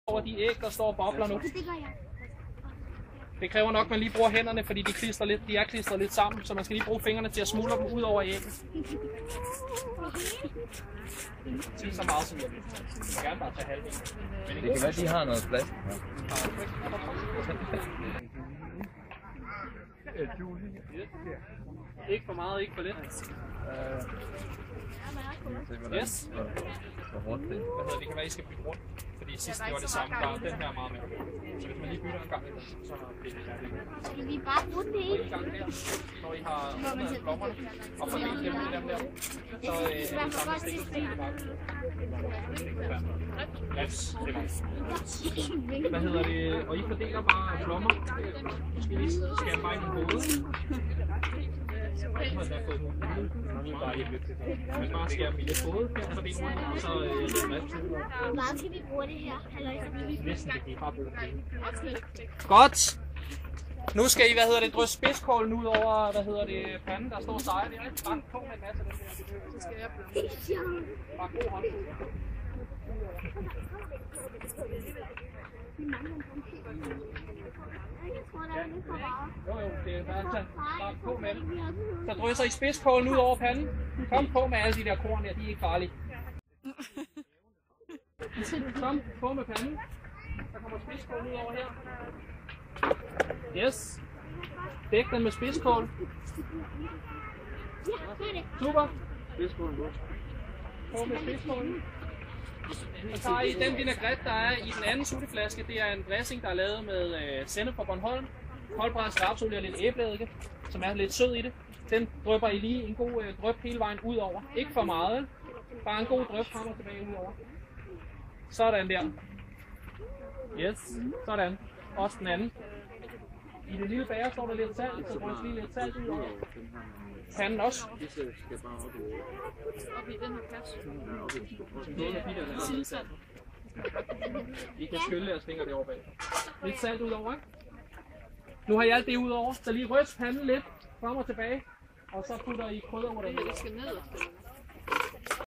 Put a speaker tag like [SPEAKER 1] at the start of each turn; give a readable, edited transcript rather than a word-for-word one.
[SPEAKER 1] over de æg, der står og bobler nu. Det kræver nok, at man lige bruger hænderne, fordi de er klistret lidt sammen, så man skal lige bruge fingrene til at smuldre dem ud over ægget. Sig så meget som jeg vil. Jeg vil gerne bare tage halvdelen.
[SPEAKER 2] Det kan være, de har noget plads.
[SPEAKER 1] Ikke for meget, ikke for lidt. Yes. Det kan være, I skal bytte rundt. Fordi sidst det var det samme, bare den her er meget mere. Så hvis man lige bytter en gang, så er det færdigt.
[SPEAKER 3] Skal vi bare bruge det i?
[SPEAKER 1] Når I har åbnet blommerne og fordelt dem med dem der, så er det samme stik, som det bare. Hvad hedder det? Og I fordeler bare blommer. Måske lige skære bare i den hoved. Man bare skærer dem i lidt hoved, og så det rundt, og så
[SPEAKER 3] Hvor meget skal vi bruge det her?
[SPEAKER 1] næsten det kan bare bruge det. Godt! Nu skal I, drysse spidskålen ud over, panden, der står sejr. Det er rigtig bare på med en masse af den der. Så skal jeg blande. Bare god hånd. Jo, det er bare på med det. Så drysser I spidskålen ud over panden. Kom på med alle de der korn der, de er ikke farlige. Kom på med panden. Der kommer spidskål ud over her. Yes. Dæk den med spidskål. Super. På med spidskålen. Så tager I den vinaigrette, der er i den anden sutteflaske. Det er en dressing, der er lavet med sennep fra Bornholm, koldbrændt rapsolie og lidt æbleeddike, som er lidt sød i det. Den drypper I lige en god dryp hele vejen ud over. Ikke for meget, bare en god dryp frem og tilbage ud over. Sådan der. Yes, sådan. Også den anden. I det lille bager står der lidt salt, så drys lige lidt salt ud over. Panden også.
[SPEAKER 4] Op i den her kasse.
[SPEAKER 1] I kan skylle jeres fingre derovre bag. Lidt salt ud over, ikke? Nu har I alt det ud over, så lige ryst panden lidt frem og tilbage, og så putter I krydder over det.
[SPEAKER 4] Det skal ned.